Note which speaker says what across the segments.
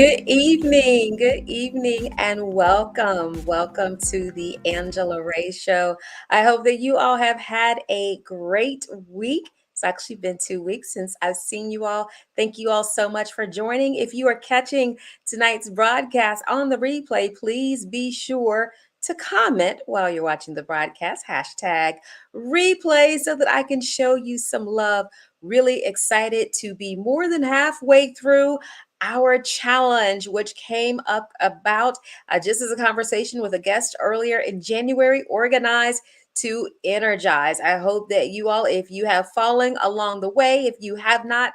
Speaker 1: Good evening, and welcome. Welcome to the Angela Ray Show. I hope that you all have had a great week. It's actually been 2 weeks since I've seen you all. Thank you all so much for joining. If you are catching tonight's broadcast on the replay, please be sure to comment while you're watching the broadcast, hashtag replay, so that I can show you some love. Really excited to be more than halfway through our challenge, which came up about just as a conversation with a guest earlier in January, organize to energize. I hope that you all, if you have fallen along the way, if you have not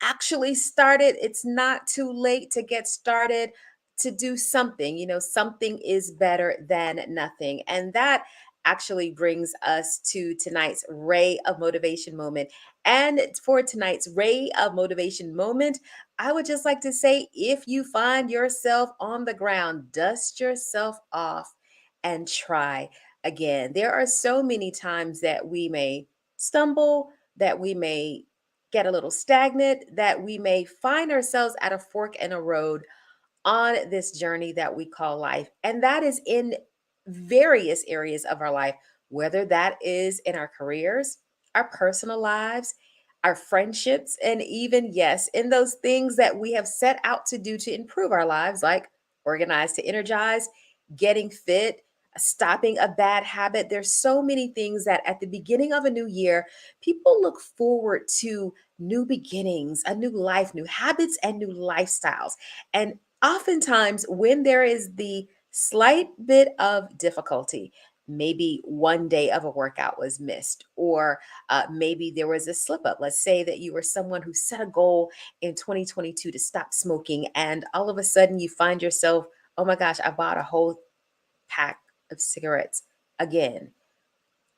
Speaker 1: actually started, it's not too late to get started, to do something. Something is better than nothing. And that actually brings us to tonight's ray of motivation moment. And for tonight's ray of motivation moment, I would just like to say, if you find yourself on the ground, dust yourself off and try again. There are so many times that we may stumble, that we may get a little stagnant, that we may find ourselves at a fork in a road on this journey that we call life. And that is in various areas of our life, whether that is in our careers, our personal lives, our friendships, and even, yes, in those things that we have set out to do to improve our lives, like organize to energize, getting fit, stopping a bad habit. There's so many things that at the beginning of a new year, people look forward to new beginnings, a new life, new habits, and new lifestyles. And oftentimes, when there is the slight bit of difficulty, maybe one day of a workout was missed, or maybe there was a slip up. Let's say that you were someone who set a goal in 2022 to stop smoking, and all of a sudden you find yourself, oh my gosh, I bought a whole pack of cigarettes again.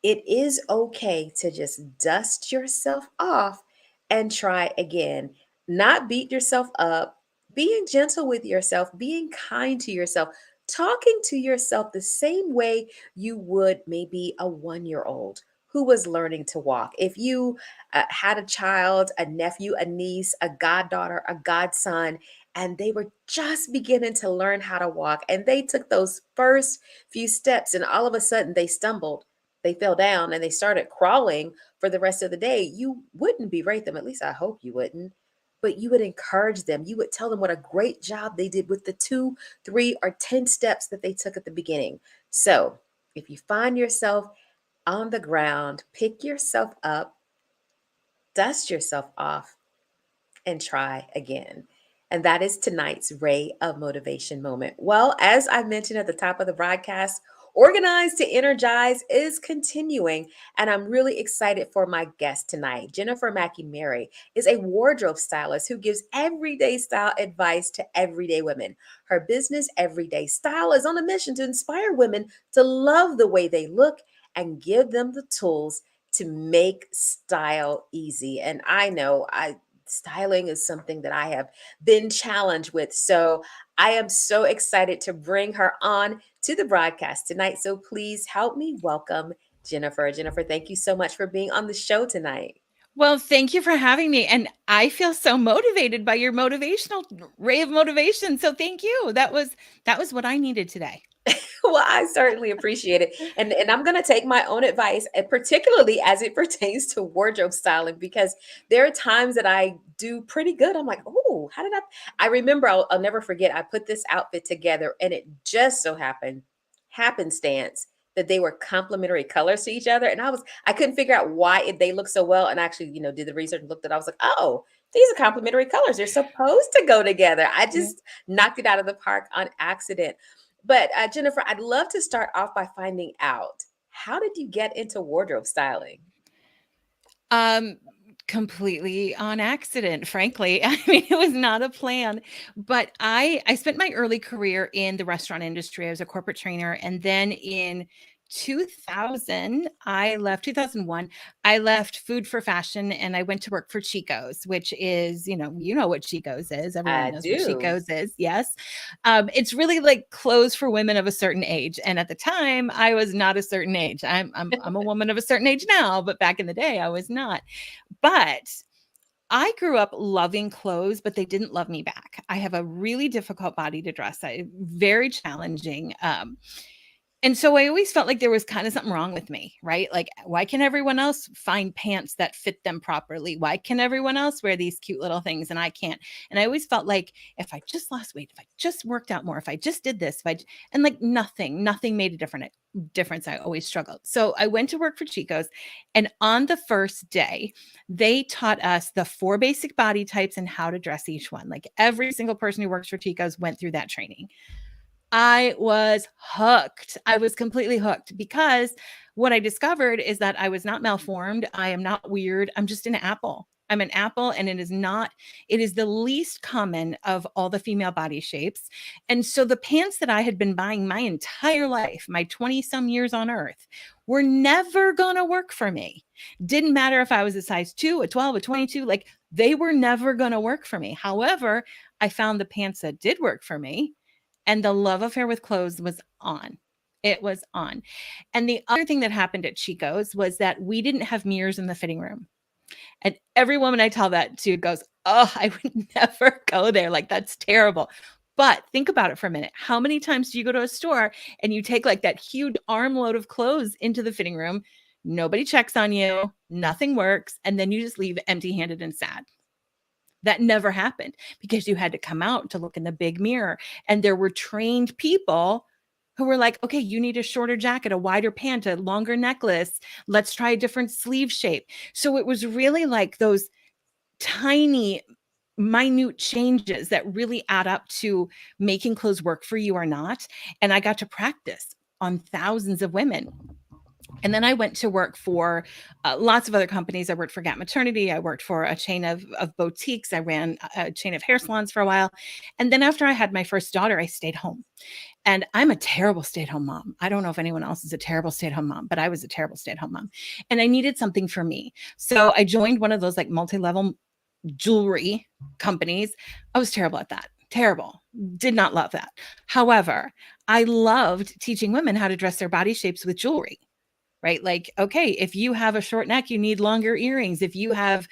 Speaker 1: It is okay to just dust yourself off and try again. Not beat yourself up, being gentle with yourself, being kind to yourself, talking to yourself the same way you would maybe a 1 year old who was learning to walk. If you had a child, a nephew, a niece, a goddaughter, a godson, and they were just beginning to learn how to walk, and they took those first few steps, and all of a sudden they stumbled, they fell down, and they started crawling for the rest of the day, you wouldn't berate them. At least I hope you wouldn't. But you would encourage them. You would tell them what a great job they did with the 2, 3, or 10 steps that they took at the beginning. So if you find yourself on the ground, pick yourself up, dust yourself off, and try again. And that is tonight's ray of motivation moment. Well, as I mentioned at the top of the broadcast, Organize to Energize is continuing, and I'm really excited for my guest tonight. Jennifer Mackey Mary is a wardrobe stylist who gives everyday style advice to everyday women. Her business, Everyday Style, is on a mission to inspire women to love the way they look and give them the tools to make style easy. And I know styling is something that I have been challenged with. So I am so excited to bring her on to the broadcast tonight. So please help me welcome Jennifer. Jennifer, thank you so much for being on the show tonight.
Speaker 2: Well, thank you for having me. And I feel so motivated by your motivational ray of motivation. So thank you. That was what I needed today.
Speaker 1: Well, I certainly appreciate it. And I'm going to take my own advice, and particularly as it pertains to wardrobe styling, because there are times that I do pretty good. I'm like, oh, how did I remember, I'll never forget, I put this outfit together, and it just so happenstance that they were complementary colors to each other. And I couldn't figure out why they look so well. And actually, did the research and looked at it. I was like, oh, these are complementary colors. They're supposed to go together. I just knocked it out of the park on accident. But Jennifer, I'd love to start off by finding out, how did you get into wardrobe styling?
Speaker 2: Um, Completely on accident, frankly. I mean, it was not a plan, but I spent my early career in the restaurant industry. I was a corporate trainer, and then in 2001, I left food for fashion and I went to work for Chico's, which is, you know what Chico's is. Everyone
Speaker 1: I
Speaker 2: knows what
Speaker 1: do.
Speaker 2: Chico's is. Yes. It's really like clothes for women of a certain age. And at the time, I was not a certain age. I'm a woman of a certain age now, but back in the day, I was not. But I grew up loving clothes, but they didn't love me back. I have a really difficult body to dress. Very challenging. And so I always felt like there was kind of something wrong with me, right? Like, why can everyone else find pants that fit them properly? Why can everyone else wear these cute little things and I can't? And I always felt like if I just lost weight, if I just worked out more, if I just did this, and like nothing made a difference. I always struggled. So I went to work for Chico's, and on the first day, they taught us the 4 basic body types and how to dress each one. Like every single person who works for Chico's went through that training. I was hooked. I was completely hooked because what I discovered is that I was not malformed. I am not weird. I'm just an apple. I'm an apple, and it is the least common of all the female body shapes. And so the pants that I had been buying my entire life, my 20 some years on earth, were never going to work for me. Didn't matter if I was a size 2, a 12, a 22, like they were never going to work for me. However, I found the pants that did work for me, and the love affair with clothes was on. It was on. And the other thing that happened at Chico's was that we didn't have mirrors in the fitting room. And every woman I tell that to goes, "Oh, I would never go there. Like, that's terrible." But think about it for a minute. How many times do you go to a store and you take like that huge armload of clothes into the fitting room? Nobody checks on you, nothing works, and then you just leave empty handed and sad. That never happened because you had to come out to look in the big mirror. And there were trained people who were like, okay, you need a shorter jacket, a wider pant, a longer necklace. Let's try a different sleeve shape. So it was really like those tiny, minute changes that really add up to making clothes work for you or not. And I got to practice on thousands of women. And then I went to work for lots of other companies. I worked for Gap Maternity. I worked for a chain of boutiques. I ran a chain of hair salons for a while. And then after I had my first daughter, I stayed home. And I'm a terrible stay-at-home mom. I don't know if anyone else is a terrible stay-at-home mom, but I was a terrible stay-at-home mom. And I needed something for me. So I joined one of those like multi-level jewelry companies. I was terrible at that. Terrible. Did not love that. However, I loved teaching women how to dress their body shapes with jewelry. Right? Like, okay, if you have a short neck, you need longer earrings. If you have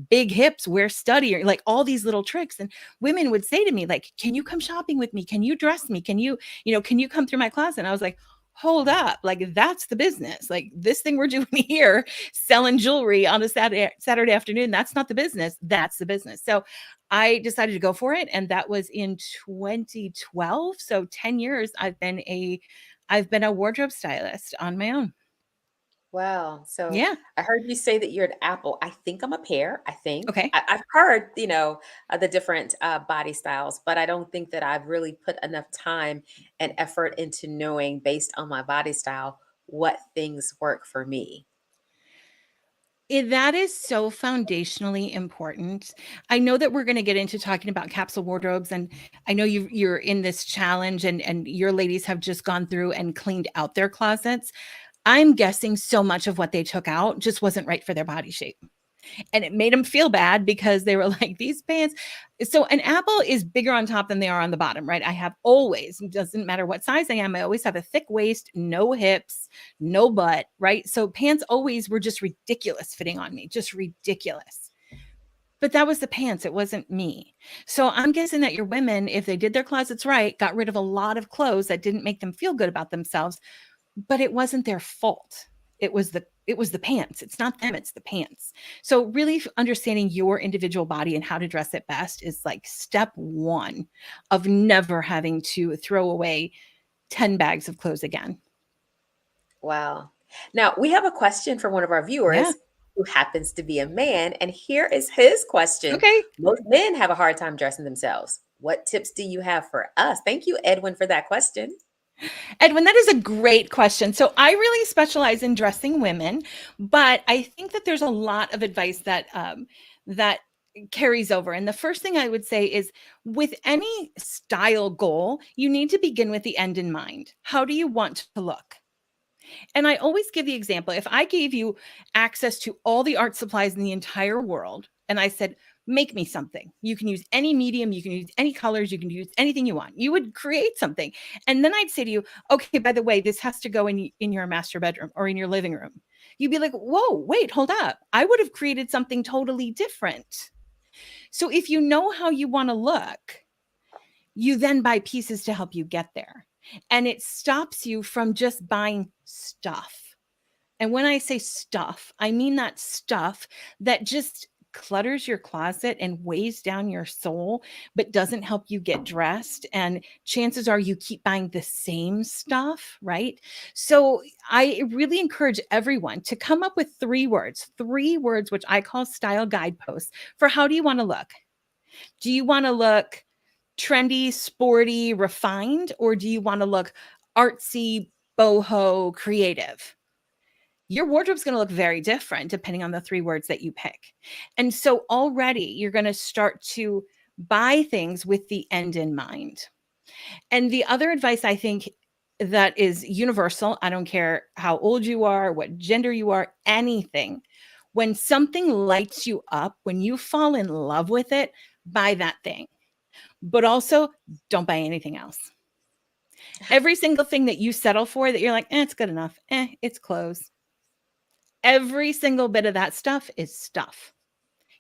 Speaker 2: big hips, wear stud earrings, like all these little tricks. And women would say to me, like, can you come shopping with me? Can you dress me? Can you come through my closet? And I was like, hold up. Like, that's the business. Like this thing we're doing here, selling jewelry on a Saturday afternoon. That's not the business. That's the business. So I decided to go for it. And that was in 2012. So 10 years I've been a wardrobe stylist on my own.
Speaker 1: Wow. So
Speaker 2: Yeah.
Speaker 1: I heard you say that you're an apple. I think I'm a pear. I think
Speaker 2: Okay.
Speaker 1: I've heard, the different body styles, but I don't think that I've really put enough time and effort into knowing based on my body style what things work for me.
Speaker 2: That is so foundationally important. I know that we're gonna get into talking about capsule wardrobes, and I know you're in this challenge, and your ladies have just gone through and cleaned out their closets. I'm guessing so much of what they took out just wasn't right for their body shape. And it made them feel bad because they were like, these pants. So an apple is bigger on top than they are on the bottom, right? I have always, it doesn't matter what size I am, I always have a thick waist, no hips, no butt, right? So pants always were just ridiculous fitting on me, just ridiculous. But that was the pants, it wasn't me. So I'm guessing that your women, if they did their closets right, got rid of a lot of clothes that didn't make them feel good about themselves, but it wasn't their fault. It was the pants. It's not them, it's the pants. So really understanding your individual body and how to dress it best is like step 1 of never having to throw away 10 bags of clothes again.
Speaker 1: Wow. Now, we have a question from one of our
Speaker 2: Yeah.
Speaker 1: viewers who happens to be a man, and here is his question.
Speaker 2: Okay.
Speaker 1: Most men have a hard time dressing themselves. What tips do you have for us? Thank you, Edwin, for that question.
Speaker 2: Edwin, that is a great question. So I really specialize in dressing women, but I think that there's a lot of advice that carries over. And the first thing I would say is with any style goal, you need to begin with the end in mind. How do you want to look? And I always give the example, if I gave you access to all the art supplies in the entire world, and I said, make me something. You can use any medium, you can use any colors, you can use anything you want. You would create something. And then I'd say to you, okay, by the way, this has to go in your master bedroom or in your living room. You'd be like, whoa, wait, hold up. I would have created something totally different. So if you know how you want to look, you then buy pieces to help you get there. And it stops you from just buying stuff. And when I say stuff, I mean that stuff that just clutters your closet and weighs down your soul, but doesn't help you get dressed. And chances are you keep buying the same stuff, right? So I really encourage everyone to come up with three words, which I call style guideposts for how do you want to look? Do you want to look trendy, sporty, refined, or do you want to look artsy, boho, creative? Your wardrobe's going to look very different depending on the three words that you pick. And so already you're going to start to buy things with the end in mind. And the other advice I think that is universal, I don't care how old you are, what gender you are, anything. When something lights you up, when you fall in love with it, buy that thing. But also, don't buy anything else. Every single thing that you settle for that you're like, it's good enough. It's clothes. Every single bit of that stuff is stuff.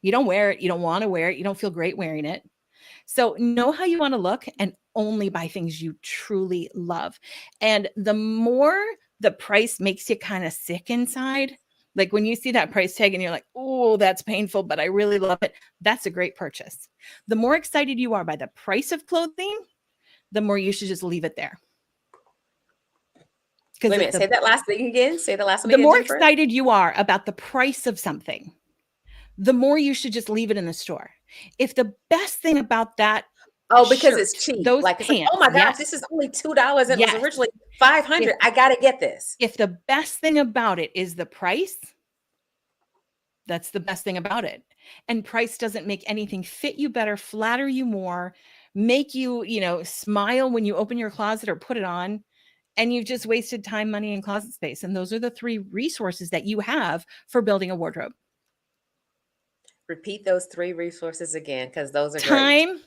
Speaker 2: You don't wear it. You don't want to wear it. You don't feel great wearing it. So know how you want to look and only buy things you truly love. And the more the price makes you kind of sick inside, like when you see that price tag and you're like, oh, that's painful, but I really love it. That's a great purchase. The more excited you are by the price of clothing, the more you should just leave it there.
Speaker 1: Wait a minute, say that last thing again. Say the last one
Speaker 2: The
Speaker 1: again,
Speaker 2: more
Speaker 1: Jennifer.
Speaker 2: excited you are about the price of something, the more you should just leave it in the store. If the best thing about that
Speaker 1: because it's cheap.
Speaker 2: Those
Speaker 1: like, it's like,
Speaker 2: pants,
Speaker 1: oh my gosh, this is only $2 and it was originally $500. I got to get this.
Speaker 2: If the best thing about it is the price, that's the best thing about it. And price doesn't make anything fit you better, flatter you more, make you, smile when you open your closet or put it on. And you've just wasted time, money, and closet space. And those are the three resources that you have for building a wardrobe.
Speaker 1: Repeat those three resources again, because those are great.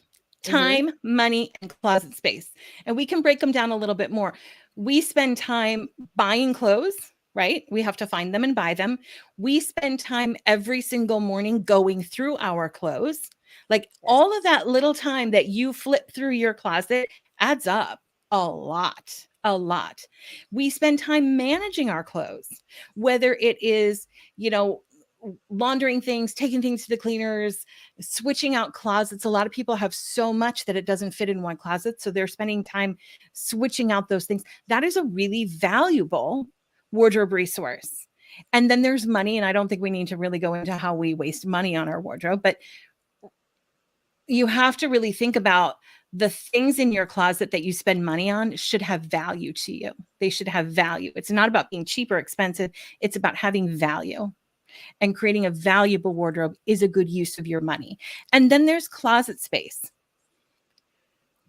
Speaker 2: Time, money, and closet space. And we can break them down a little bit more. We spend time buying clothes, right? We have to find them and buy them. We spend time every single morning going through our clothes. Like all of that little time that you flip through your closet adds up a lot. We spend time managing our clothes, whether it is, laundering things, taking things to the cleaners, switching out closets. A lot of people have so much that it doesn't fit in one closet. So they're spending time switching out those things. That is a really valuable wardrobe resource. And then there's money. And I don't think we need to really go into how we waste money on our wardrobe, but you have to really think about the things in your closet that you spend money on should have value to you. They should have value. It's not about being cheap or expensive. It's about having value. And creating a valuable wardrobe is a good use of your money. And then there's closet space.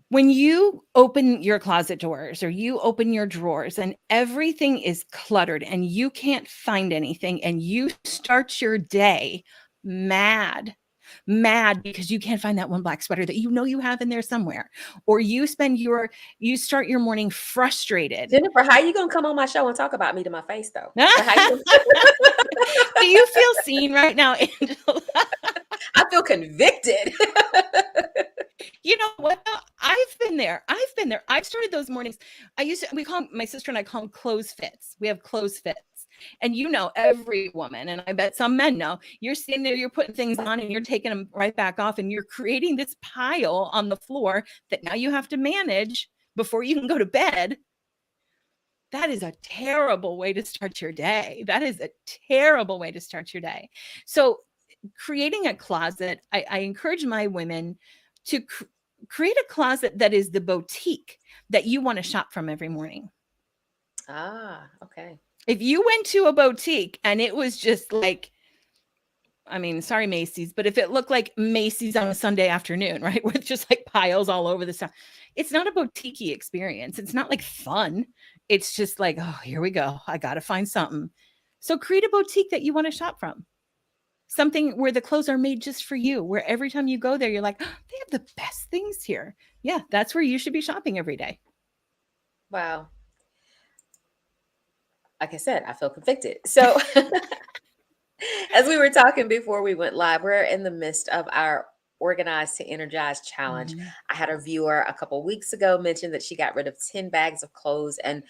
Speaker 2: When you open your closet doors or you open your drawers and everything is cluttered and you can't find anything and you start your day mad because you can't find that one black sweater that you have in there somewhere, or you start your morning frustrated.
Speaker 1: Jennifer, how are you gonna come on my show and talk about me to my face though?
Speaker 2: Do you feel seen right now, Angela?
Speaker 1: I feel convicted.
Speaker 2: You know what? I've been there. I've started those mornings. My sister and I call them clothes fits. We have clothes fits. And every woman, and I bet some men know, you're sitting there, you're putting things on and you're taking them right back off and you're creating this pile on the floor that now you have to manage before you can go to bed. That is a terrible way to start your day. So creating a closet, I encourage my women to create a closet that is the boutique that you want to shop from every morning.
Speaker 1: Okay.
Speaker 2: If you went to a boutique and it was just like, sorry, Macy's, but if it looked like Macy's on a Sunday afternoon, right, with just like piles all over the stuff, it's not a boutique-y experience. It's not like fun. It's just like, oh, here we go. I got to find something. So create a boutique that you want to shop from. Something where the clothes are made just for you, where every time you go there, you're like, oh, they have the best things here. Yeah, that's where you should be shopping every day.
Speaker 1: Wow. Like I said, I feel convicted. So as we were talking before we went live, we're in the midst of our Organized to Energize challenge.
Speaker 2: Mhm.
Speaker 1: I had a viewer a couple weeks ago mention that she got rid of 10 bags of clothes, and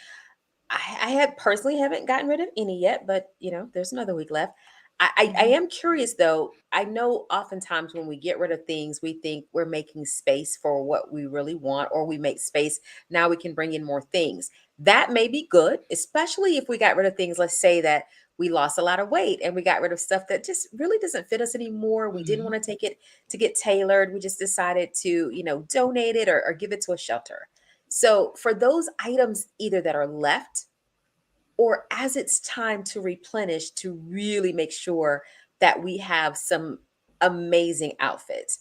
Speaker 1: I had personally haven't gotten rid of any yet, but there's another week left. I
Speaker 2: Mhm.
Speaker 1: am curious though. I know oftentimes when we get rid of things, we think we're making space for what we really want, or we make space. Now we can bring in more things. That may be good, especially if we got rid of things. Let's say that we lost a lot of weight and we got rid of stuff that just really doesn't fit us anymore. We didn't
Speaker 2: Mhm.
Speaker 1: want to take it to get tailored. We just decided to, donate it or give it to a shelter. So for those items either that are left or as it's time to replenish, to really make sure that we have some amazing outfits.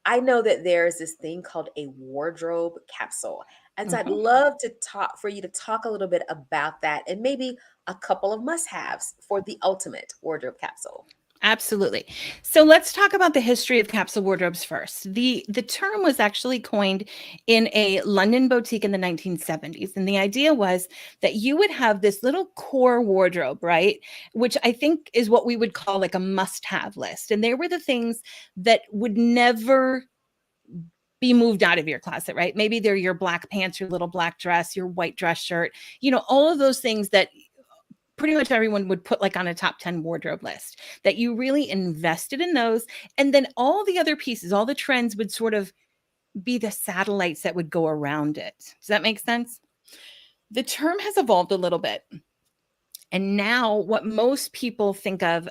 Speaker 1: I know that there's this thing called a wardrobe capsule. And so I'd
Speaker 2: Mhm.
Speaker 1: love to talk for you to talk a little bit about that and maybe a couple of must-haves for the ultimate wardrobe capsule.
Speaker 2: Absolutely. So let's talk about the history of capsule wardrobes first. The term was actually coined in a London boutique in the 1970s, and the idea was that you would have this little core wardrobe, right? Which I think is what we would call like a must-have list. And they were the things that would never be moved out of your closet, right? Maybe they're your black pants, your little black dress, your white dress shirt, all of those things that pretty much everyone would put like on a top 10 wardrobe list, that you really invested in those. And then all the other pieces, all the trends would sort of be the satellites that would go around it. Does that make sense? The term has evolved a little bit. And now what most people think of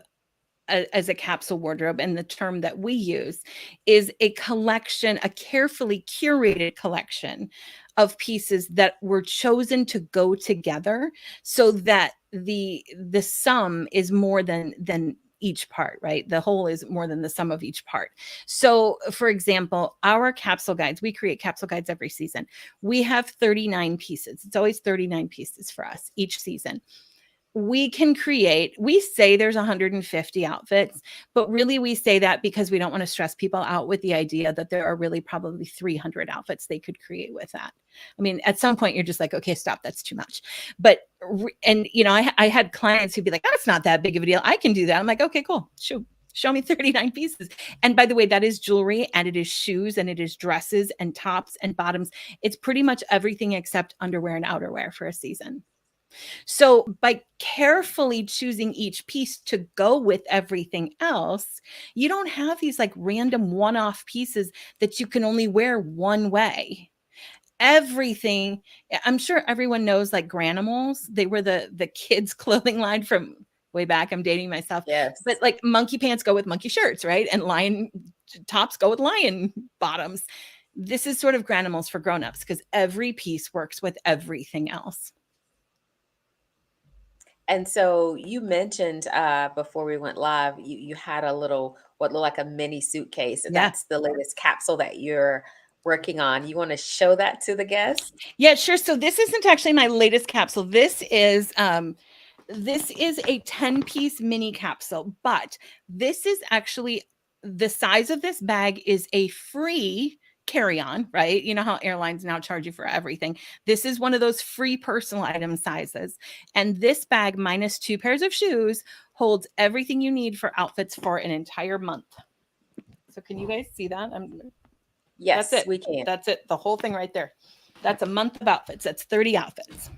Speaker 2: as a capsule wardrobe, and the term that we use, is a collection, a carefully curated collection of pieces that were chosen to go together so that the sum is more than each part, right? The whole is more than the sum of each part. So for example, our capsule guides, we create capsule guides every season. We have 39 pieces. It's always 39 pieces for us each season. We say there's 150 outfits, but really we say that because we don't want to stress people out with the idea that there are really probably 300 outfits they could create with that. I mean, at some point you're just like, okay, stop, that's too much. But and I had clients who'd be like, that's not that big of a deal, I can do that. I'm like, okay, cool, show me 39 pieces. And by the way, that is jewelry, and it is shoes, and it is dresses and tops and bottoms. It's pretty much everything except underwear and outerwear for a season. So by carefully choosing each piece to go with everything else, you don't have these like random one-off pieces that you can only wear one way. Everything, I'm sure everyone knows like Granimals. They were the kids clothing line from way back. I'm dating myself. But
Speaker 1: Yes.
Speaker 2: like monkey pants go with monkey shirts, right? And lion tops go with lion bottoms. This is sort of Granimals for grown-ups because every piece works with everything else.
Speaker 1: And so you mentioned before we went live, you had a little what looked like a mini suitcase.
Speaker 2: Yeah.
Speaker 1: That's the latest capsule that you're working on. You want to show that to the guests?
Speaker 2: Yeah, sure. So this isn't actually my latest capsule. This is a 10-piece mini capsule, but this is actually the size of this bag is a free carry-on, right? You know how airlines now charge you for everything. This is one of those free personal item sizes. And this bag minus 2 pairs of shoes holds everything you need for outfits for an entire month. So can you guys see that? That's
Speaker 1: Yes,
Speaker 2: it.
Speaker 1: we can.
Speaker 2: That's it. The whole thing right there. That's a month of outfits. That's 30 outfits.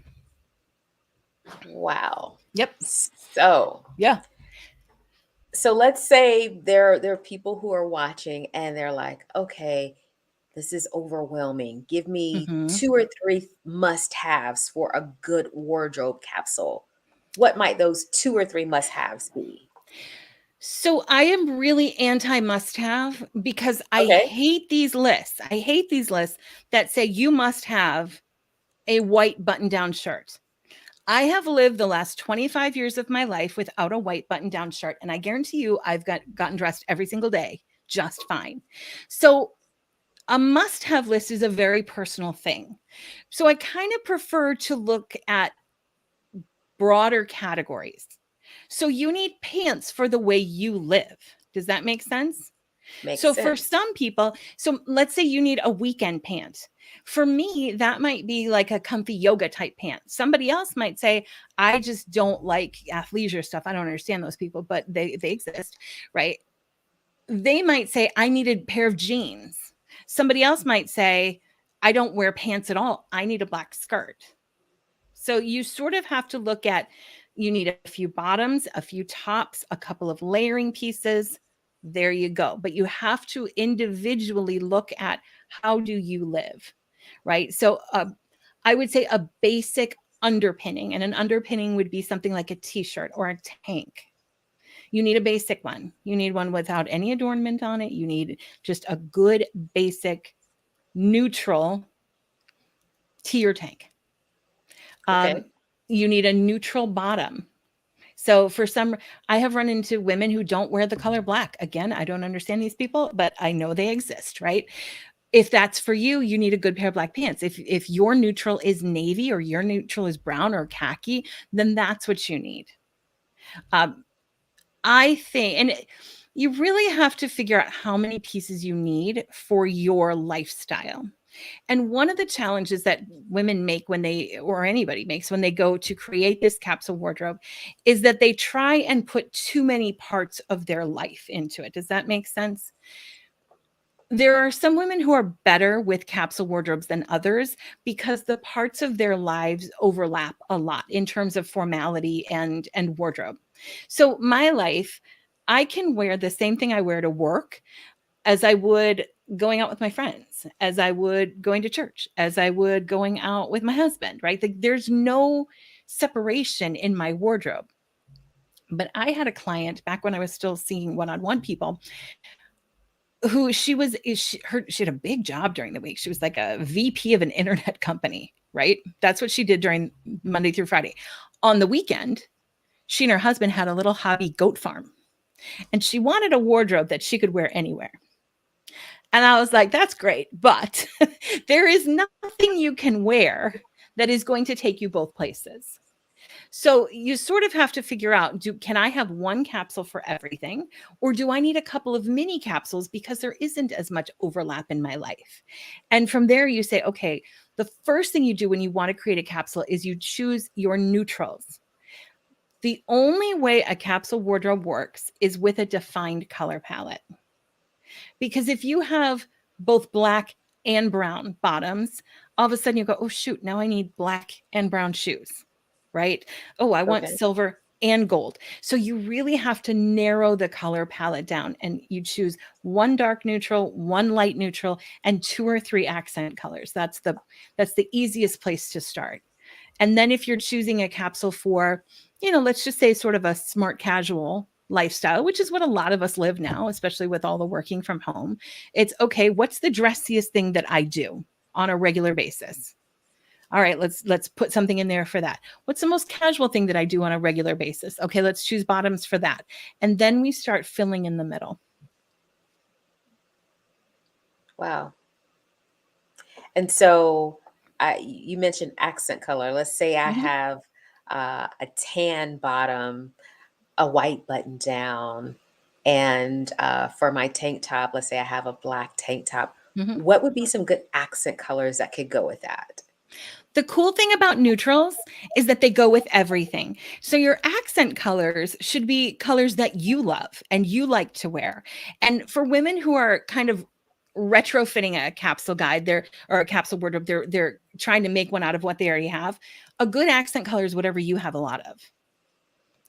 Speaker 1: Wow.
Speaker 2: Yep.
Speaker 1: So,
Speaker 2: Yeah.
Speaker 1: so let's say there are people who are watching and they're like, okay, this is overwhelming. Give me
Speaker 2: Mhm.
Speaker 1: 2 or 3 must-haves for a good wardrobe capsule. What might those 2 or 3 must-haves be?
Speaker 2: So I am really anti must have because I
Speaker 1: Okay.
Speaker 2: hate these lists. I hate these lists that say you must have a white button down shirt. I have lived the last 25 years of my life without a white button down shirt, and I guarantee you I've gotten dressed every single day just fine. So a must have list is a very personal thing. So I kind of prefer to look at broader categories. So you need pants for the way you live. Does that make sense?
Speaker 1: Makes
Speaker 2: So for
Speaker 1: sense.
Speaker 2: some people, so let's say you need a weekend pant. For me, that might be like a comfy yoga type pant. Somebody else might say, I just don't like athleisure stuff. I don't understand those people, but they exist, right? they might say, I need a pair of jeans. Somebody else might say, I don't wear pants at all. I need a black skirt. So you sort of have to look at, you need a few bottoms, a few tops, a couple of layering pieces. There you go. But you have to individually look at, how do you live, right? So I would say a basic underpinning, and an underpinning would be something like a t-shirt or a tank. You need a basic one. You need one without any adornment on it. You need just a good basic neutral tee or tank.
Speaker 1: Okay.
Speaker 2: You need a neutral bottom. So for some, I have run into women who don't wear the color black. Again, I don't understand these people, but I know they exist, right? If that's for you, you need a good pair of black pants. If your neutral is navy, or your neutral is brown or khaki, then that's what you need. I think, and you really have to figure out how many pieces you need for your lifestyle. And one of the challenges that women make when they, or anybody makes when they go to create this capsule wardrobe, is that they try and put too many parts of their life into it. Does that make sense? There are some women who are better with capsule wardrobes than others, because the parts of their lives overlap a lot in terms of formality and wardrobe. So my life, I can wear the same thing I wear to work as I would going out with my friends, as I would going to church, as I would going out with my husband, right? There's no separation in my wardrobe. But I had a client back when I was still seeing one-on-one people, who she had a big job during the week. She was like a VP of an internet company, right? That's what she did during Monday through Friday. On the weekend, she and her husband had a little hobby goat farm, and she wanted a wardrobe that she could wear anywhere. And I was like, that's great, but there is nothing you can wear that is going to take you both places. So you sort of have to figure out, can I have one capsule for everything? Or do I need a couple of mini capsules because there isn't as much overlap in my life? And from there you say, okay, the first thing you do when you want to create a capsule is you choose your neutrals. The only way a capsule wardrobe works is with a defined color palette. Because if you have both black and brown bottoms, all of a sudden you go, oh shoot, now I need black and brown shoes, right? Oh, I want
Speaker 1: Okay.
Speaker 2: silver and gold. So you really have to narrow the color palette down, and you choose one dark neutral, one light neutral, and 2 or 3 accent colors. That's the easiest place to start. And then if you're choosing a capsule for, let's just say sort of a smart casual lifestyle, which is what a lot of us live now, especially with all the working from home, it's okay, what's the dressiest thing that I do on a regular basis? All right, let's put something in there for that. What's the most casual thing that I do on a regular basis? Okay, let's choose bottoms for that. And then we start filling in the middle.
Speaker 1: Wow. And so you mentioned accent color. Let's say I
Speaker 2: Mhm.
Speaker 1: have a tan bottom, a white button down, and for my tank top, let's say I have a black tank top.
Speaker 2: Mhm.
Speaker 1: What would be some good accent colors that could go with that?
Speaker 2: The cool thing about neutrals is that they go with everything. So your accent colors should be colors that you love and you like to wear. And for women who are kind of retrofitting a capsule guide, or a capsule wardrobe, they're trying to make one out of what they already have. A good accent color is whatever you have a lot of.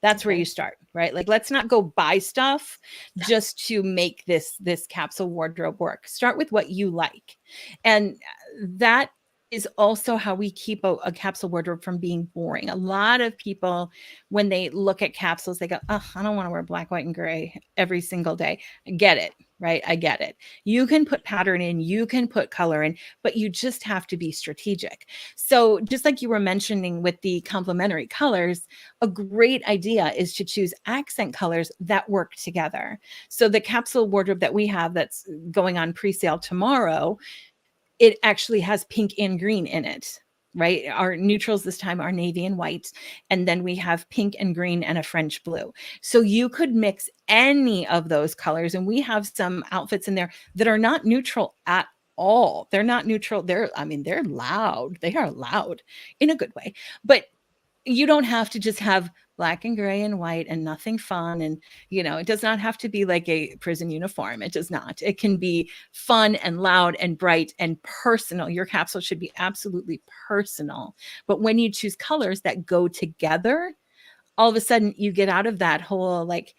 Speaker 2: That's where you
Speaker 1: Okay.
Speaker 2: start, right? Like, let's not go buy stuff just to make this capsule wardrobe work. Start with what you like. And that is also how we keep a capsule wardrobe from being boring. A lot of people, when they look at capsules, they go, oh, I don't want to wear black, white, and gray every single day. I get it, right? I get it. You can put pattern in, you can put color in, but you just have to be strategic. So just like you were mentioning with the complementary colors, a great idea is to choose accent colors that work together. So the capsule wardrobe that we have that's going on pre-sale tomorrow, it actually has pink and green in it, right? Our neutrals this time are navy and white, and then we have pink and green and a French blue. So you could mix any of those colors, and we have some outfits in there that are not neutral at all. They're not neutral. They're loud. They are loud in a good way. But You don't have to just have black and gray and white and nothing fun. And, it does not have to be like a prison uniform. It does not. It can be fun and loud and bright and personal. Your capsule should be absolutely personal. But when you choose colors that go together, all of a sudden you get out of that whole like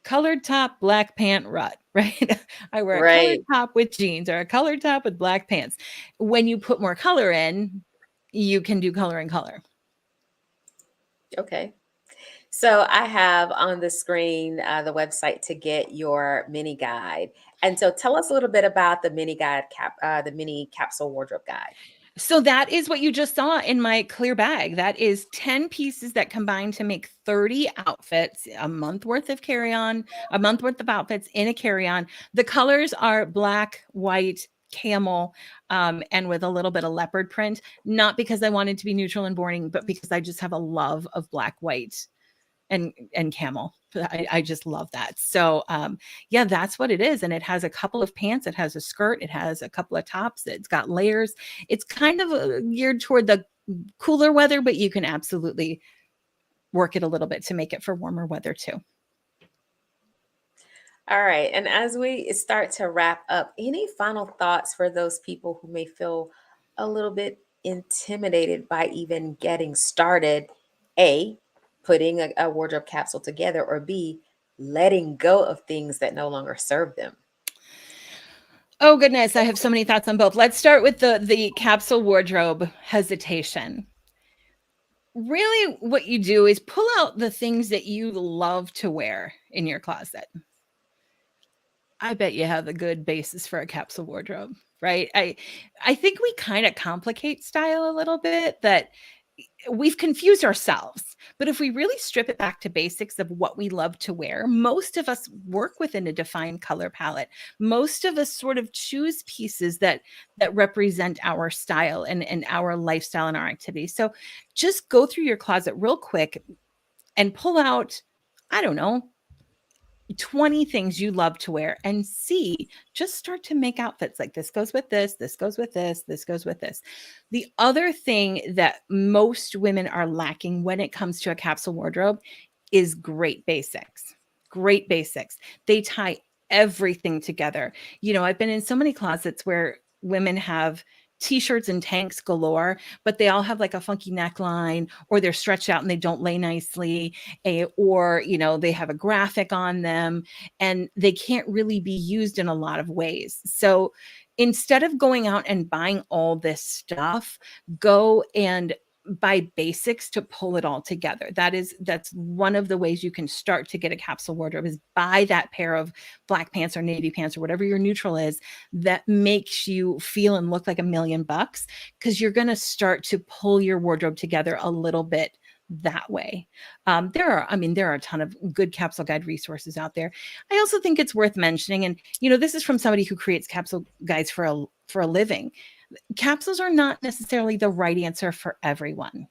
Speaker 2: colored top, black pant rut, right? I wear a colored
Speaker 1: Right.
Speaker 2: top with jeans or a colored top with black pants. When you put more color in, you can do color and color.
Speaker 1: Okay. So I have on the screen the website to get your mini guide. And so tell us a little bit about the mini the mini capsule wardrobe guide.
Speaker 2: So that is what you just saw in my clear bag. That is 10 pieces that combine to make 30 outfits, a month worth of carry-on, a month worth of outfits in a carry-on. The colors are black, white, camel, and with a little bit of leopard print, not because I wanted to be neutral and boring, but because I just have a love of black, white, and camel. I just love that. So yeah, that's what it is. And it has a couple of pants, it has a skirt, it has a couple of tops, it's got layers. It's kind of geared toward the cooler weather, but you can absolutely work it a little bit to make it for warmer weather too.
Speaker 1: All right. And as we start to wrap up, any final thoughts for those people who may feel a little bit intimidated by even getting started? A, putting a wardrobe capsule together, or B, letting go of things that no longer serve them?
Speaker 2: Oh goodness, I have so many thoughts on both. Let's start with the capsule wardrobe hesitation. Really what you do is pull out the things that you love to wear in your closet. I bet you have a good basis for a capsule wardrobe, right? I think we kind of complicate style a little bit, that we've confused ourselves. But if we really strip it back to basics of what we love to wear, most of us work within a defined color palette. Most of us sort of choose pieces that represent our style and our lifestyle and our activity. So just go through your closet real quick and pull out, I don't know, 20 things you love to wear and see, just start to make outfits like this goes with this goes with this goes with this. The other thing that most women are lacking when it comes to a capsule wardrobe is great basics. Great basics. They tie everything together. I've been in so many closets where women have t-shirts and tanks galore, but they all have like a funky neckline, or they're stretched out and they don't lay nicely, or they have a graphic on them and they can't really be used in a lot of ways. So instead of going out and buying all this stuff, go and buy basics to pull it all together. That's one of the ways you can start to get a capsule wardrobe, is buy that pair of black pants or navy pants or whatever your neutral is that makes you feel and look like $1,000,000, because you're going to start to pull your wardrobe together a little bit that way. There are a ton of good capsule guide resources out there. I also think it's worth mentioning, and this is from somebody who creates capsule guides for a living. Capsules are not necessarily the right answer for everyone.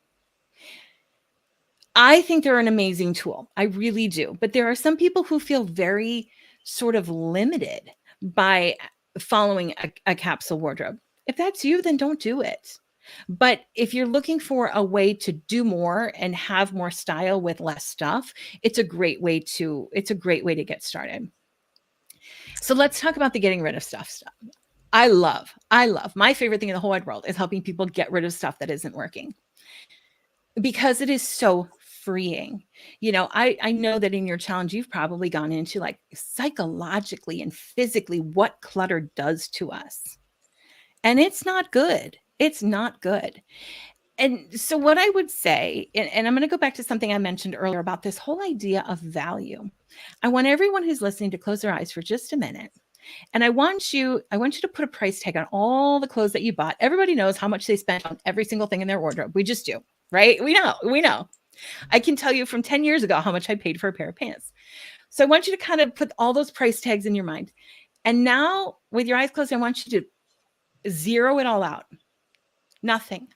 Speaker 2: I think they're an amazing tool. I really do. But there are some people who feel very sort of limited by following a capsule wardrobe. If that's you, then don't do it. But if you're looking for a way to do more and have more style with less stuff, it's a great way to get started. So let's talk about the getting rid of stuff. I love my favorite thing in the whole wide world is helping people get rid of stuff that isn't working, because it is so freeing. I know that in your challenge, you've probably gone into like psychologically and physically what clutter does to us. And it's not good. It's not good. And so what I would say, and I'm going to go back to something I mentioned earlier about this whole idea of value. I want everyone who's listening to close their eyes for just a minute. And I want you to put a price tag on all the clothes that you bought. Everybody knows how much they spent on every single thing in their wardrobe. We just do, right? We know. I can tell you from 10 years ago how much I paid for a pair of pants. So I want you to kind of put all those price tags in your mind. And now with your eyes closed, I want you to zero it all out. Nothing.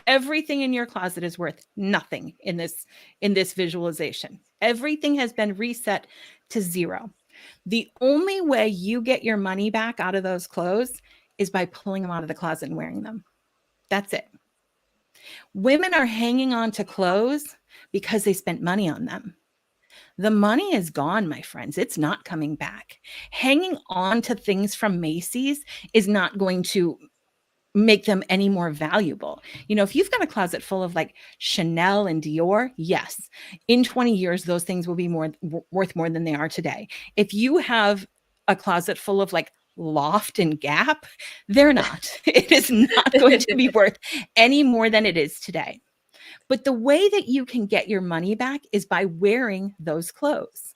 Speaker 2: Everything in your closet is worth nothing in this visualization. Everything has been reset to zero. The only way you get your money back out of those clothes is by pulling them out of the closet and wearing them. That's it. Women are hanging on to clothes because they spent money on them. The money is gone, my friends. It's not coming back. Hanging on to things from Macy's is not going to make them any more valuable. If you've got a closet full of like Chanel and Dior, yes, in 20 years, those things will be worth more than they are today. If you have a closet full of like Loft and Gap, they're not. It is not going to be worth any more than it is today. But the way that you can get your money back is by wearing those clothes.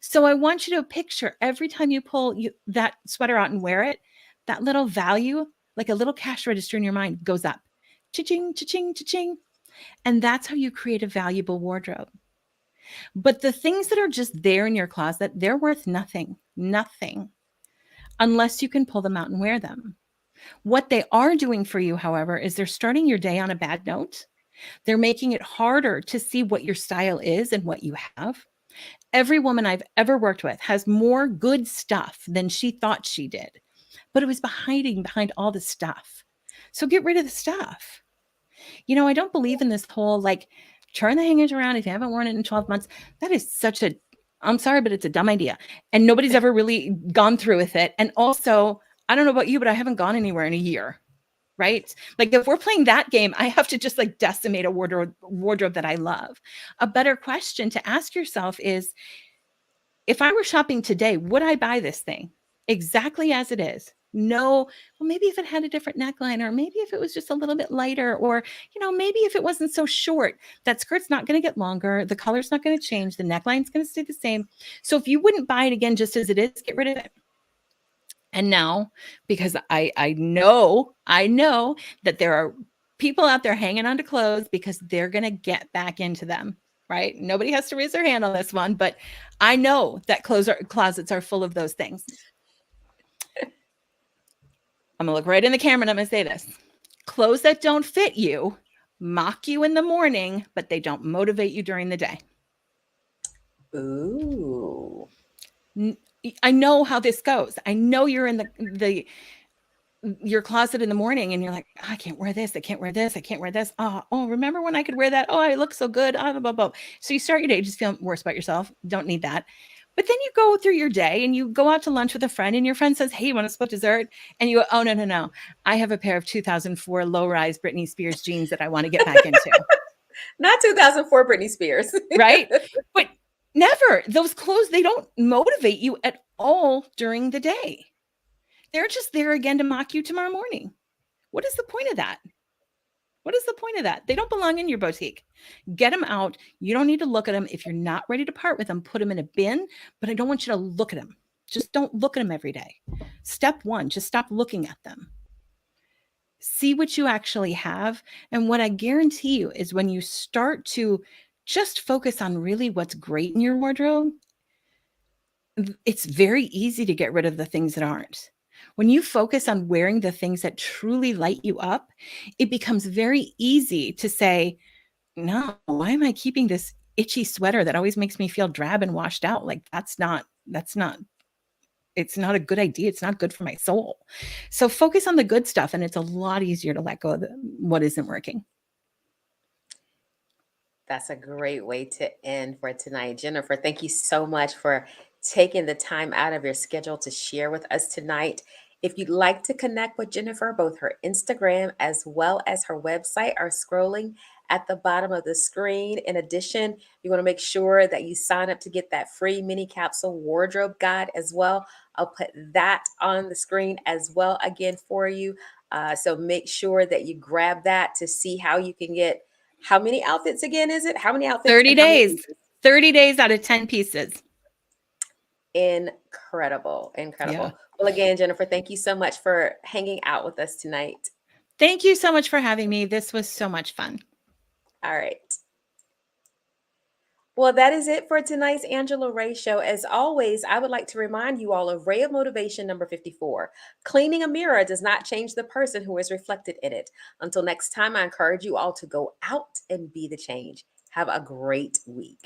Speaker 2: So I want you to picture every time you pull that sweater out and wear it, that little value, like a little cash register in your mind, goes up. Cha-ching, cha-ching, cha-ching. And that's how you create a valuable wardrobe. But the things that are just there in your closet, they're worth nothing, unless you can pull them out and wear them. What they are doing for you, however, is they're starting your day on a bad note. They're making it harder to see what your style is and what you have. Every woman I've ever worked with has more good stuff than she thought she did, but it was hiding behind all the stuff. So get rid of the stuff. I don't believe in this whole like turn the hangers around if you haven't worn it in 12 months. That is I'm sorry, but it's a dumb idea. And nobody's ever really gone through with it. And also, I don't know about you, but I haven't gone anywhere in a year. Right? Like if we're playing that game, I have to just like decimate a wardrobe that I love. A better question to ask yourself is, if I were shopping today, would I buy this thing exactly as it is? No. Well, maybe if it had a different neckline, or maybe if it was just a little bit lighter, or, maybe if it wasn't so short, that skirt's not going to get longer. The color's not going to change. The neckline's going to stay the same. So if you wouldn't buy it again, just as it is, get rid of it. And now, because I know that there are people out there hanging on to clothes because they're going to get back into them, right? Nobody has to raise their hand on this one, but I know that closets are full of those things. I'm going to look right in the camera and I'm going to say this. Clothes that don't fit you mock you in the morning, but they don't motivate you during the day.
Speaker 1: Ooh.
Speaker 2: I know how this goes. I know you're in your closet in the morning and you're like, I can't wear this. I can't wear this. I can't wear this. Oh, remember when I could wear that? Oh, I look so good. Blah, blah, blah. So you start your day just feeling worse about yourself. Don't need that. But then you go through your day and you go out to lunch with a friend and your friend says, hey, you want to split dessert? And you go, oh, no. I have a pair of 2004 low-rise Britney Spears jeans that I want to get back into.
Speaker 1: Not 2004 Britney Spears.
Speaker 2: Right? But never. Those clothes, they don't motivate you at all during the day. They're just there again to mock you tomorrow morning. What is the point of that? What is the point of that? They don't belong in your boutique. Get them out. You don't need to look at them. If you're not ready to part with them, put them in a bin, but I don't want you to look at them. Just don't look at them every day. Step one, just stop looking at them. See what you actually have. And what I guarantee you is when you start to just focus on really what's great in your wardrobe, it's very easy to get rid of the things that aren't. When you focus on wearing the things that truly light you up, it becomes very easy to say, no, why am I keeping this itchy sweater that always makes me feel drab and washed out? Like it's not a good idea. It's not good for my soul. So focus on the good stuff. And it's a lot easier to let go of what isn't working.
Speaker 1: That's a great way to end for tonight. Jennifer, thank you so much for taking the time out of your schedule to share with us tonight. If you'd like to connect with Jennifer, both her Instagram as well as her website are scrolling at the bottom of the screen. In addition, you want to make sure that you sign up to get that free mini capsule wardrobe guide as well. I'll put that on the screen as well again for you. So make sure that you grab that to see how you can get how many outfits again is it? How many outfits?
Speaker 2: 30 days. 30 days out of 10 pieces.
Speaker 1: Incredible.
Speaker 2: Yeah.
Speaker 1: Well, again, Jennifer, thank you so much for hanging out with us tonight.
Speaker 2: Thank you so much for having me. This was so much fun.
Speaker 1: All right. Well, that is it for tonight's Angela Ray Show. As always, I would like to remind you all of Ray of Motivation number 54. Cleaning a mirror does not change the person who is reflected in it. Until next time, I encourage you all to go out and be the change. Have a great week.